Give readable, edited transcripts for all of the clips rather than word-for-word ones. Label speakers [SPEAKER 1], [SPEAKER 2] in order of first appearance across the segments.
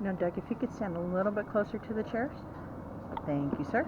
[SPEAKER 1] Now, Doug, if you could stand a little bit closer to the chairs. Thank you, sir.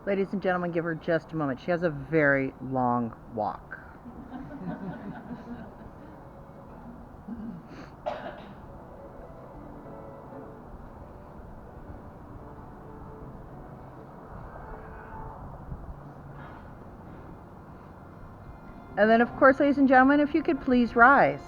[SPEAKER 1] Ladies and gentlemen, give her just a moment. She has a very long walk. And then, of course, ladies and gentlemen, if you could please rise.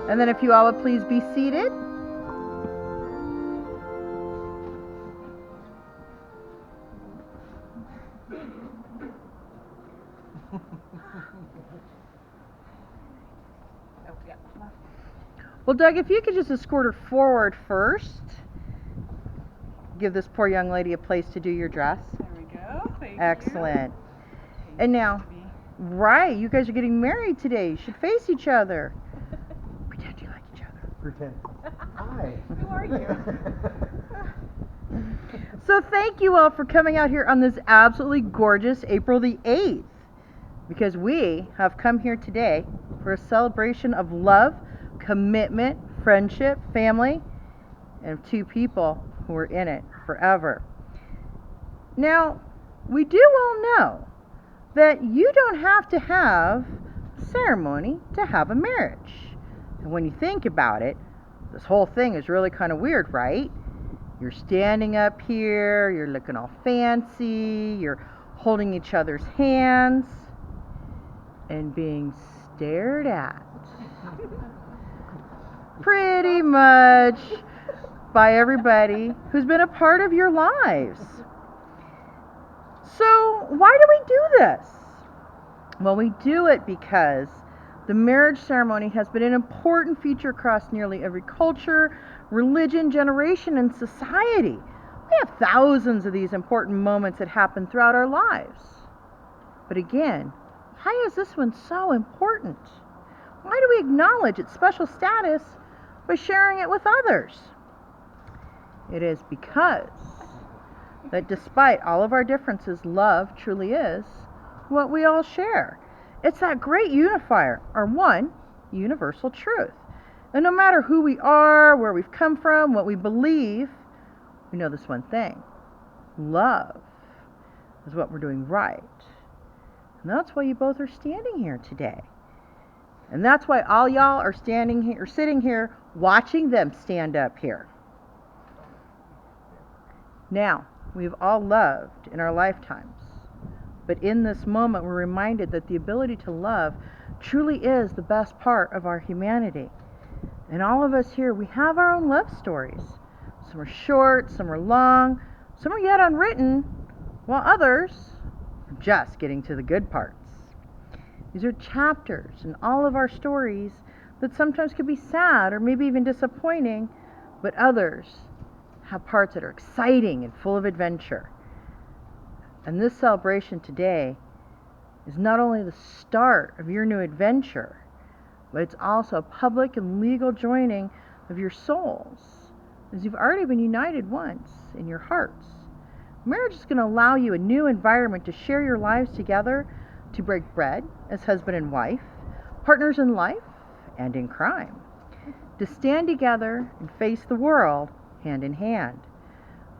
[SPEAKER 1] And then if you all would please be seated. Well, Doug, if you could just escort her forward first. Give this poor young lady a place to do your dress.
[SPEAKER 2] There we go. Thank
[SPEAKER 1] Excellent.
[SPEAKER 2] you.
[SPEAKER 1] And now, right, you guys are getting married today. You should face each other. Pretend you like each other.
[SPEAKER 3] Pretend. Hi.
[SPEAKER 2] Who are you?
[SPEAKER 1] So thank you all for coming out here on this absolutely gorgeous April the 8th. Because we have come here today for a celebration of love, commitment, friendship, family, and two people who are in it forever. Now, we do all know that you don't have to have a ceremony to have a marriage. And when you think about it, this whole thing is really kind of weird, right? You're standing up here, you're looking all fancy, you're holding each other's hands, and being stared at. Pretty much by everybody who's been a part of your lives. So, why do we do this? Well, we do it because the marriage ceremony has been an important feature across nearly every culture, religion, generation, and society. We have thousands of these important moments that happen throughout our lives. But again, why is this one so important? Why do we acknowledge its special status by sharing it with others? It is because that despite all of our differences, love truly is what we all share. It's that great unifier, our one universal truth. And no matter who we are, where we've come from, what we believe, we know this one thing. Love is what we're doing right. And that's why you both are standing here today. And that's why all y'all are standing here, or sitting here, watching them stand up here. Now, we've all loved in our lifetimes. But in this moment, we're reminded that the ability to love truly is the best part of our humanity. And all of us here, we have our own love stories. Some are short, some are long, some are yet unwritten, while others are just getting to the good parts. These are chapters in all of our stories that sometimes could be sad or maybe even disappointing, but others have parts that are exciting and full of adventure. And this celebration today is not only the start of your new adventure, but it's also a public and legal joining of your souls, as you've already been united once in your hearts. Marriage is going to allow you a new environment to share your lives together, to break bread as husband and wife, partners in life and in crime, to stand together and face the world hand in hand.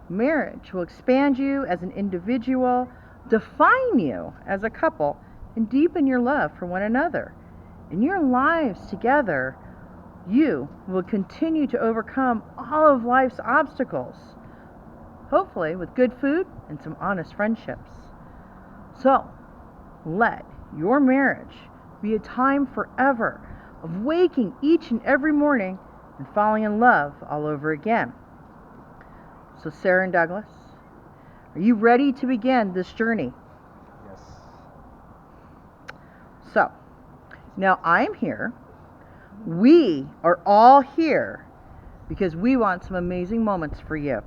[SPEAKER 1] Marriage will expand you as an individual, define you as a couple, and deepen your love for one another. In your lives together, you will continue to overcome all of life's obstacles, hopefully with good food and some honest friendships. So, let your marriage be a time forever of waking each and every morning and falling in love all over again. So, Sarah and Douglas, are you ready to begin this journey?
[SPEAKER 3] Yes.
[SPEAKER 1] So, now I'm here. We are all here because we want some amazing moments for you.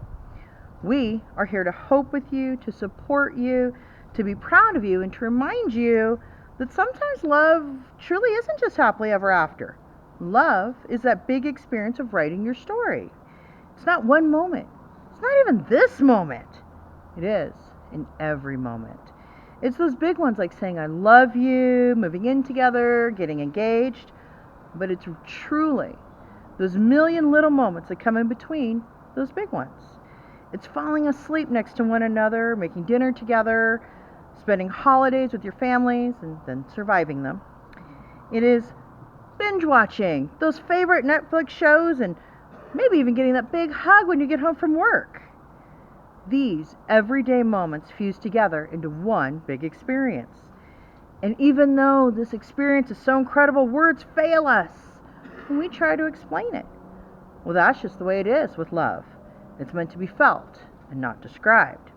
[SPEAKER 1] We are here to hope with you, to support you, to be proud of you, and to remind you that sometimes love truly isn't just happily ever after. Love is that big experience of writing your story. It's not one moment. It's not even this moment. It is in every moment. It's those big ones like saying I love you, moving in together, getting engaged. But it's truly those million little moments that come in between those big ones. It's falling asleep next to one another, making dinner together, spending holidays with your families, and then surviving them. It is binge watching those favorite Netflix shows and maybe even getting that big hug when you get home from work. These everyday moments fuse together into one big experience. And even though this experience is so incredible, words fail us when we try to explain it. Well, that's just the way it is with love. It's meant to be felt and not described.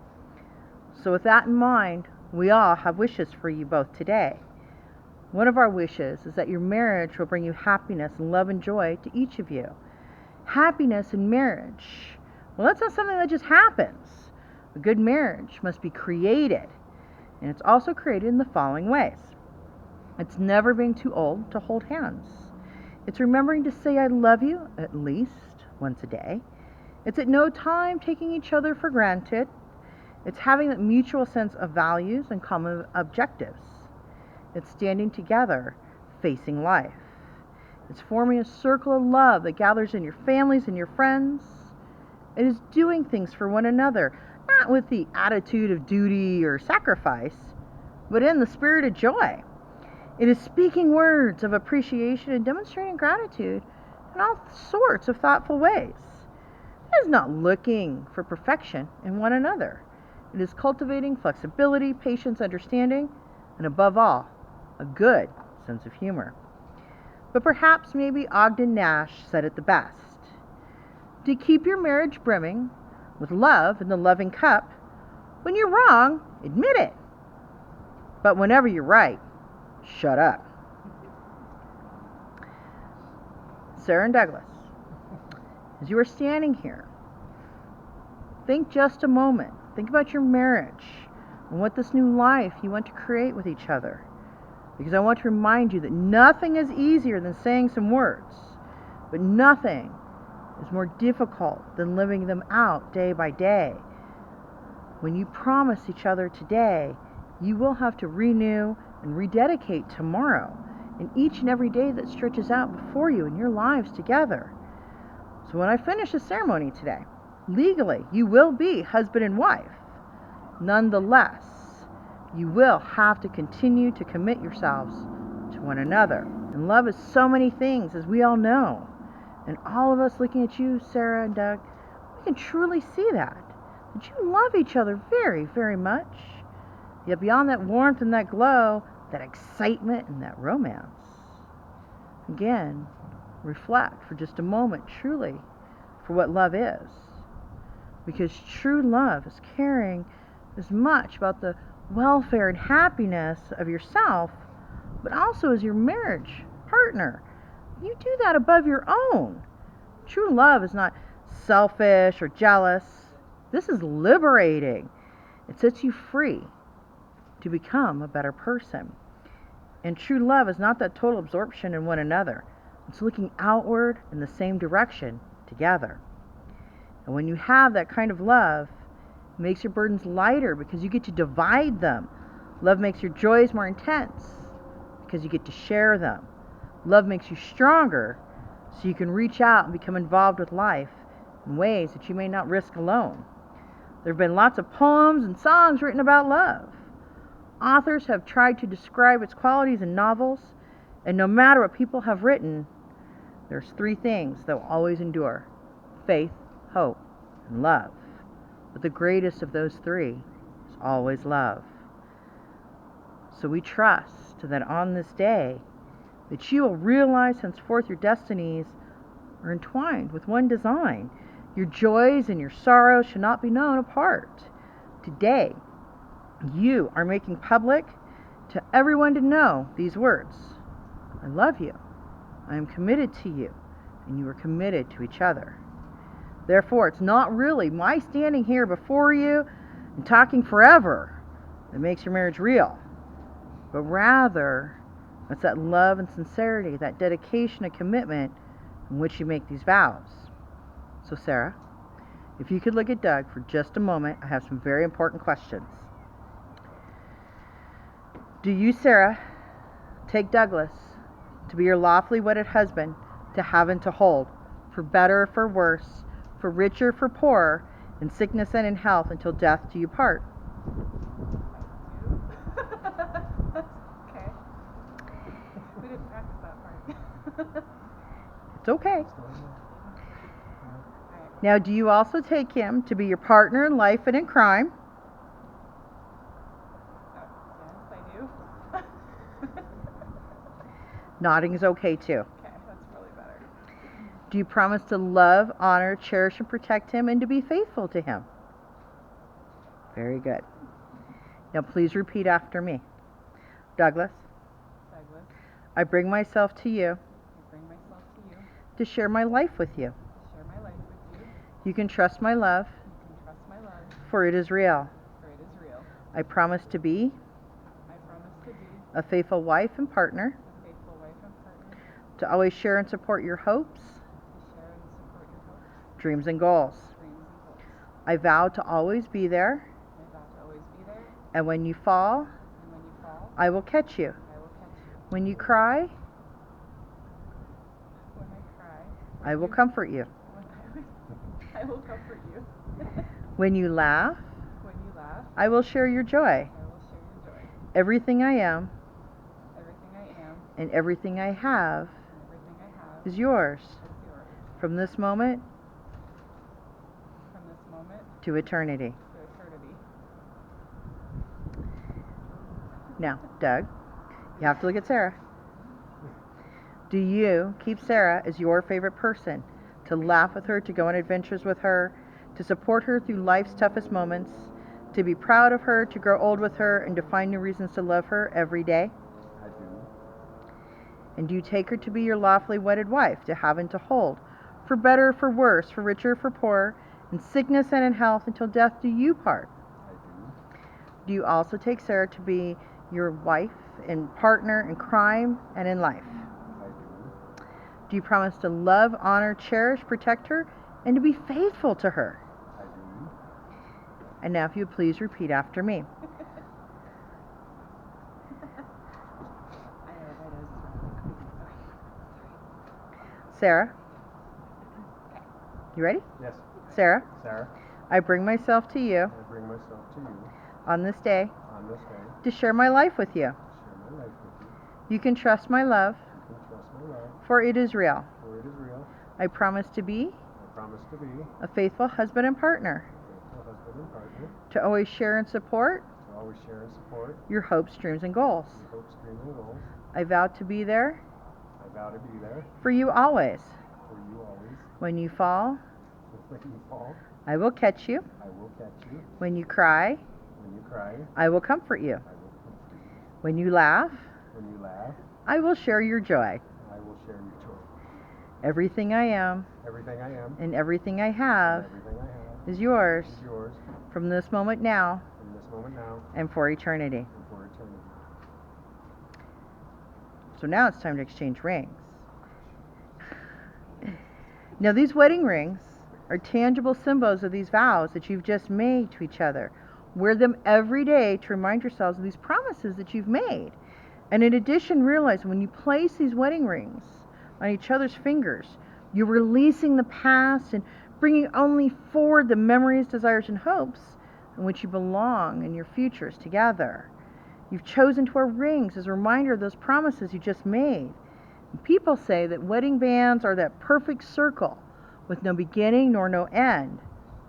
[SPEAKER 1] So with that in mind, we all have wishes for you both today. One of our wishes is that your marriage will bring you happiness and love and joy to each of you. Happiness in marriage, well, that's not something that just happens. A good marriage must be created. And it's also created in the following ways. It's never being too old to hold hands. It's remembering to say I love you at least once a day. It's at no time taking each other for granted. It's having that mutual sense of values and common objectives. It's standing together, facing life. It's forming a circle of love that gathers in your families and your friends. It is doing things for one another, not with the attitude of duty or sacrifice, but in the spirit of joy. It is speaking words of appreciation and demonstrating gratitude in all sorts of thoughtful ways. It is not looking for perfection in one another. It is cultivating flexibility, patience, understanding, and above all, a good sense of humor. But perhaps maybe Ogden Nash said it the best. To keep your marriage brimming with love in the loving cup, when you're wrong, admit it. But whenever you're right, shut up. Sarah and Douglas, as you are standing here, think just a moment. Think about your marriage and what this new life you want to create with each other. Because I want to remind you that nothing is easier than saying some words, but nothing is more difficult than living them out day by day. When you promise each other today, you will have to renew and rededicate tomorrow and each and every day that stretches out before you in your lives together. So when I finish the ceremony today, legally, you will be husband and wife. Nonetheless, you will have to continue to commit yourselves to one another. And love is so many things, as we all know. And all of us looking at you, Sarah and Doug, we can truly see that you love each other very, very much. Yet beyond that warmth and that glow, that excitement and that romance. Again, reflect for just a moment truly for what love is. Because true love is caring as much about the welfare and happiness of yourself, but also as your marriage partner. You do that above your own. True love is not selfish or jealous. This is liberating. It sets you free to become a better person. And true love is not that total absorption in one another. It's looking outward in the same direction together. And when you have that kind of love, it makes your burdens lighter because you get to divide them. Love makes your joys more intense because you get to share them. Love makes you stronger so you can reach out and become involved with life in ways that you may not risk alone. There have been lots of poems and songs written about love. Authors have tried to describe its qualities in novels, and no matter what people have written, there's three things that will always endure: faith, hope, and love. But the greatest of those three is always love. So we trust that on this day, that you will realize henceforth your destinies are entwined with one design. Your joys and your sorrows should not be known apart. Today, you are making public to everyone to know these words: I love you, I am committed to you, and you are committed to each other. Therefore, it's not really my standing here before you and talking forever that makes your marriage real, but rather it's that love and sincerity, that dedication and commitment in which you make these vows. So Sarah, if you could look at Doug for just a moment, I have some very important questions. Do you, Sarah, take Douglas to be your lawfully wedded husband, to have and to hold, for better or for worse, for richer or for poorer, in sickness and in health, until death do you part?
[SPEAKER 2] Okay. We didn't practice that part.
[SPEAKER 1] It's okay. Now, do you also take him to be your partner in life and in crime?
[SPEAKER 2] Yes, I do.
[SPEAKER 1] Nodding is okay too.
[SPEAKER 2] Okay, that's really better.
[SPEAKER 1] Do you promise to love, honor, cherish, and protect him, and to be faithful to him? Very good. Now please repeat after me. Douglas,
[SPEAKER 2] Douglas,
[SPEAKER 1] I bring myself to you
[SPEAKER 2] I bring myself to you
[SPEAKER 1] to share my life with you.
[SPEAKER 2] to share my life with you.
[SPEAKER 1] You can trust my love,
[SPEAKER 2] You can trust my love,
[SPEAKER 1] for it is real.
[SPEAKER 2] for it is real.
[SPEAKER 1] I promise to be
[SPEAKER 2] I promise to be
[SPEAKER 1] a faithful wife and partner,
[SPEAKER 2] a faithful wife and partner,
[SPEAKER 1] to always share and support your hopes,
[SPEAKER 2] to share and support your hopes,
[SPEAKER 1] dreams, and goals.
[SPEAKER 2] dreams, and goals.
[SPEAKER 1] I vow to always be there,
[SPEAKER 2] I vow to always be there,
[SPEAKER 1] and when you fall,
[SPEAKER 2] and when you fall,
[SPEAKER 1] I will catch you.
[SPEAKER 2] I will catch you.
[SPEAKER 1] When you cry,
[SPEAKER 2] When I cry,
[SPEAKER 1] I will comfort you.
[SPEAKER 2] I will comfort you.
[SPEAKER 1] When you laugh,
[SPEAKER 2] When you laugh,
[SPEAKER 1] I will share your joy.
[SPEAKER 2] I will share your joy.
[SPEAKER 1] Everything I am
[SPEAKER 2] Everything I am
[SPEAKER 1] and everything I have
[SPEAKER 2] and everything I have
[SPEAKER 1] is yours
[SPEAKER 2] is yours.
[SPEAKER 1] from this moment
[SPEAKER 2] From this moment
[SPEAKER 1] to eternity.
[SPEAKER 2] to eternity.
[SPEAKER 1] Now, Doug, you have to look at Sarah. Do you keep Sarah as your favorite person, to laugh with her, to go on adventures with her, to support her through life's toughest moments, to be proud of her, to grow old with her, and to find new reasons to love her every day?
[SPEAKER 3] I do.
[SPEAKER 1] And do you take her to be your lawfully wedded wife, to have and to hold, for better or for worse, for richer or for poorer, in sickness and in health, until death do you part?
[SPEAKER 3] I do.
[SPEAKER 1] Do you also take Sarah to be your wife and partner in crime and in life?
[SPEAKER 3] I do.
[SPEAKER 1] Do you promise to love, honor, cherish, protect her, and to be faithful to her?
[SPEAKER 3] I do.
[SPEAKER 1] And now if you would please repeat after me. Sarah, you ready?
[SPEAKER 3] Yes.
[SPEAKER 1] Sarah,
[SPEAKER 3] Sarah,
[SPEAKER 1] I bring myself to you
[SPEAKER 3] I bring myself to you
[SPEAKER 1] on this day
[SPEAKER 3] on this day
[SPEAKER 1] to share my life with you.
[SPEAKER 3] to share my life with you.
[SPEAKER 1] You can trust my love,
[SPEAKER 3] You can trust my love,
[SPEAKER 1] for it is real.
[SPEAKER 3] for it is real.
[SPEAKER 1] I promise to be
[SPEAKER 3] I promise to be
[SPEAKER 1] a faithful husband and partner,
[SPEAKER 3] a faithful husband and partner,
[SPEAKER 1] to always share and support
[SPEAKER 3] to always share and support
[SPEAKER 1] your hopes, dreams, and goals.
[SPEAKER 3] your hopes, dreams, and goals.
[SPEAKER 1] I vow to be there
[SPEAKER 3] I vow to be there
[SPEAKER 1] for you always.
[SPEAKER 3] for you always.
[SPEAKER 1] When you fall,
[SPEAKER 3] When you fall,
[SPEAKER 1] I will catch you.
[SPEAKER 3] I will catch you.
[SPEAKER 1] When you cry,
[SPEAKER 3] When you cry,
[SPEAKER 1] I will comfort you.
[SPEAKER 3] I will comfort you.
[SPEAKER 1] When you laugh,
[SPEAKER 3] When you laugh,
[SPEAKER 1] I will share your joy.
[SPEAKER 3] I will share your joy.
[SPEAKER 1] Everything I am
[SPEAKER 3] Everything I am
[SPEAKER 1] and everything I have
[SPEAKER 3] and everything I have
[SPEAKER 1] is yours
[SPEAKER 3] is yours
[SPEAKER 1] from this moment now
[SPEAKER 3] from this moment now
[SPEAKER 1] and for eternity.
[SPEAKER 3] and for eternity.
[SPEAKER 1] So now it's time to exchange rings. Now, these wedding rings are tangible symbols of these vows that you've just made to each other. Wear them every day to remind yourselves of these promises that you've made. And in addition, realize when you place these wedding rings on each other's fingers, you're releasing the past and bringing only forward the memories, desires, and hopes in which you belong in your futures together. You've chosen to wear rings as a reminder of those promises you just made. And people say that wedding bands are that perfect circle with no beginning nor no end.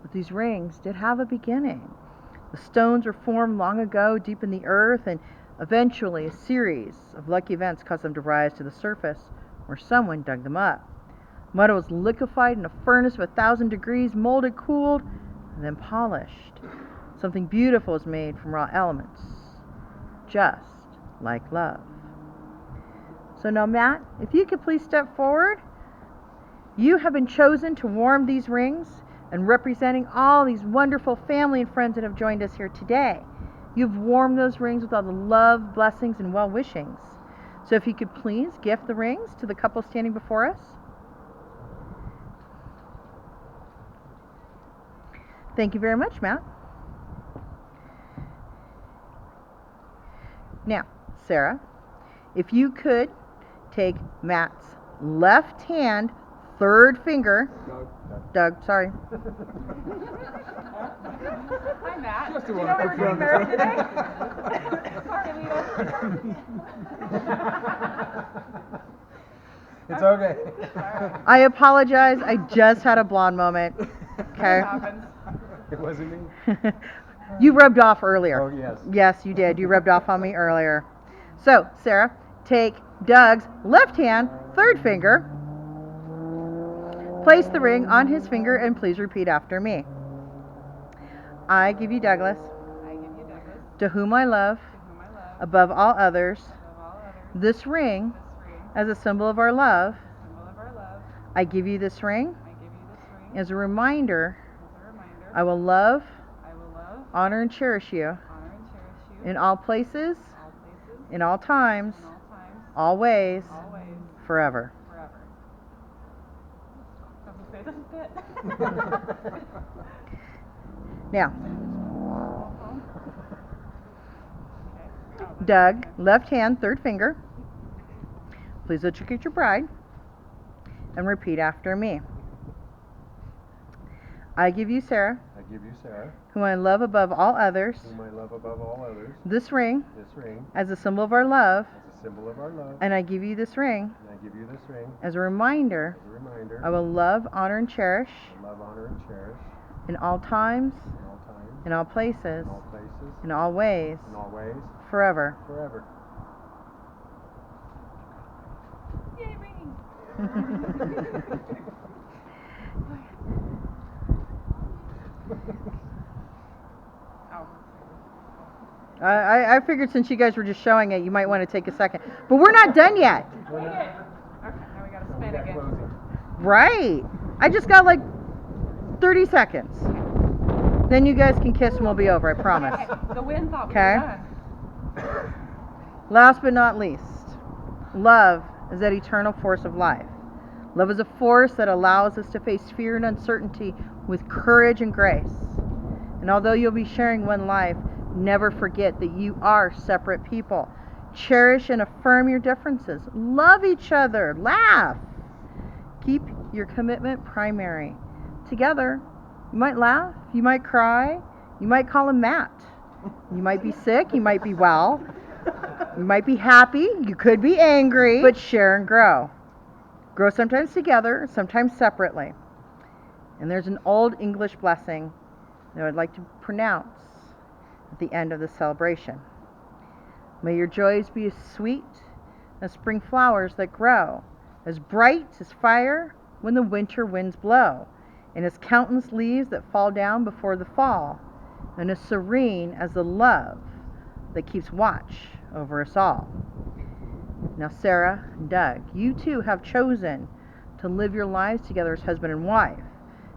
[SPEAKER 1] But these rings did have a beginning. The stones were formed long ago deep in the earth, and eventually a series of lucky events caused them to rise to the surface where someone dug them up. Mud was liquefied in a furnace of 1,000 degrees, molded, cooled, and then polished. Something beautiful is made from raw elements, just like love. So now, Matt, if you could please step forward. You have been chosen to warm these rings and representing all these wonderful family and friends that have joined us here today. You've warmed those rings with all the love, blessings, and well-wishings. So if you could please gift the rings to the couple standing before us. Thank you very much, Matt. Now, Sarah, if you could take Matt's left hand, third finger. Doug, sorry.
[SPEAKER 2] Hi, Matt.
[SPEAKER 3] Just
[SPEAKER 2] Did
[SPEAKER 3] a
[SPEAKER 2] you know we were getting married today? Sorry, Lita.
[SPEAKER 3] It's okay.
[SPEAKER 1] I apologize. I just had a blonde moment. Okay.
[SPEAKER 2] That happens.
[SPEAKER 3] It wasn't me.
[SPEAKER 1] You rubbed off earlier.
[SPEAKER 3] Oh, yes.
[SPEAKER 1] Yes, you did. You rubbed off on me earlier. So, Sarah, take Doug's left hand, third finger. Place the ring on his finger and please repeat after me. I give you Douglas,
[SPEAKER 2] I give you Douglas,
[SPEAKER 1] to whom I love,
[SPEAKER 2] to whom I love,
[SPEAKER 1] above all others,
[SPEAKER 2] above all others,
[SPEAKER 1] this ring
[SPEAKER 2] this ring,
[SPEAKER 1] as a symbol of our love.
[SPEAKER 2] symbol of our love.
[SPEAKER 1] I give you this ring
[SPEAKER 2] I give you this ring
[SPEAKER 1] as a reminder
[SPEAKER 2] as a reminder.
[SPEAKER 1] I will love,
[SPEAKER 2] I will love,
[SPEAKER 1] honor, and cherish you
[SPEAKER 2] honor, and cherish you
[SPEAKER 1] in all places,
[SPEAKER 2] all places,
[SPEAKER 1] in all times,
[SPEAKER 2] in all times,
[SPEAKER 1] all ways,
[SPEAKER 2] always,
[SPEAKER 1] forever.
[SPEAKER 2] forever. I was gonna say, it doesn't fit.
[SPEAKER 1] Now,
[SPEAKER 2] Okay.
[SPEAKER 1] Doug, left hand, third finger. Please educate your bride and repeat after me. I give you Sarah,
[SPEAKER 3] I give you Sarah,
[SPEAKER 1] whom I love above all others,
[SPEAKER 3] whom I love above all others,
[SPEAKER 1] this ring
[SPEAKER 3] this ring
[SPEAKER 1] as a symbol of our love,
[SPEAKER 3] as a symbol of our love,
[SPEAKER 1] and I give you this ring
[SPEAKER 3] and I give you this ring
[SPEAKER 1] as a reminder
[SPEAKER 3] as a reminder.
[SPEAKER 1] I will love, honor, and cherish
[SPEAKER 3] I love, honor, and cherish
[SPEAKER 1] in all times,
[SPEAKER 3] in all times,
[SPEAKER 1] in all places,
[SPEAKER 3] in all places,
[SPEAKER 1] in all ways,
[SPEAKER 3] in all ways,
[SPEAKER 1] forever.
[SPEAKER 3] forever.
[SPEAKER 2] Yay, ring! Oh.
[SPEAKER 1] I figured since you guys were just showing it, you might want to take a second. But we're not done yet.
[SPEAKER 2] Dang it. Okay, now we gotta
[SPEAKER 3] We
[SPEAKER 2] spin
[SPEAKER 3] got
[SPEAKER 2] again.
[SPEAKER 3] closing.
[SPEAKER 1] Right. I just got like 30 seconds. Then you guys can kiss and we'll be over, I promise.
[SPEAKER 2] Okay, the wind thought we
[SPEAKER 1] Okay.
[SPEAKER 2] were done.
[SPEAKER 1] Last but not least, love is that eternal force of life. Love is a force that allows us to face fear and uncertainty with courage and grace. And although you'll be sharing one life, never forget that you are separate people. Cherish and affirm your differences. Love each other. Laugh. Keep your commitment primary. Together, you might laugh, you might cry, you might call him Matt. You might be sick, you might be well, you might be happy, you could be angry, but share and grow. Grow sometimes together, sometimes separately. And there's an old English blessing that I'd like to pronounce. at the end of the celebration. May your joys be as sweet as spring flowers that grow, as bright as fire when the winter winds blow, and as countless leaves that fall down before the fall, and as serene as the love that keeps watch over us all. Now, Sarah and Doug, you two have chosen to live your lives together as husband and wife,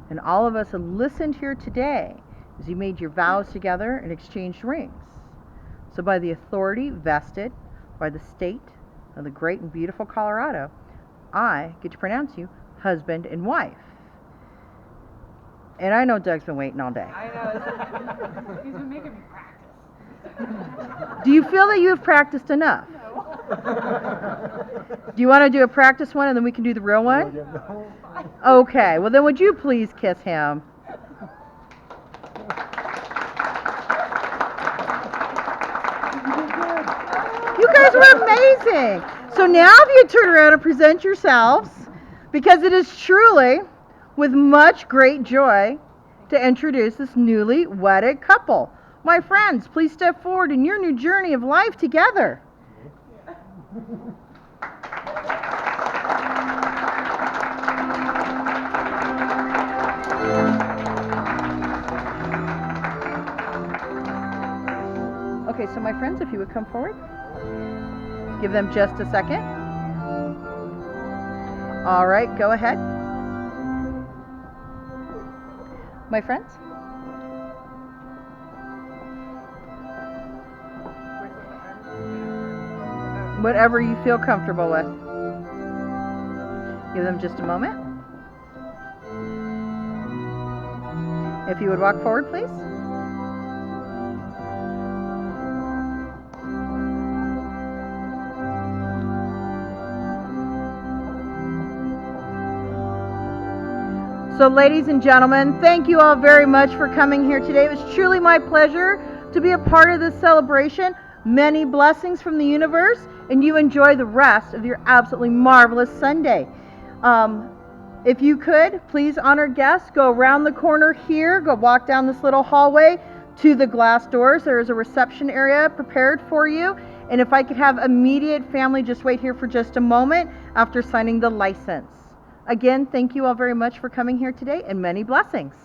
[SPEAKER 1] and all of us have listened here today as you made your vows together and exchanged rings. So by the authority vested by the state of the great and beautiful Colorado, I get to pronounce you husband and wife. And I know Doug's been waiting all day.
[SPEAKER 2] I know. He's been making me practice.
[SPEAKER 1] Do you feel that you have practiced enough? Do you want to do a practice one and then we can do the real one? Okay, well then would you please kiss him? You guys were amazing. So now if you turn around and present yourselves, because it is truly with much great joy to introduce this newly wedded couple. My friends, please step forward in your new journey of life together. Okay, so my friends, if you would come forward. Give them just a second. All right, go ahead. My friends? Whatever you feel comfortable with. Give them just a moment. If you would walk forward, please. So ladies and gentlemen, thank you all very much for coming here today. It was truly my pleasure to be a part of this celebration. Many blessings from the universe, and you enjoy the rest of your absolutely marvelous Sunday. If you could, please honor guests, go around the corner here, go walk down this little hallway to the glass doors. There is a reception area prepared for you. And if I could have immediate family just wait here for just a moment after signing the license. Again, thank you all very much for coming here today, and many blessings.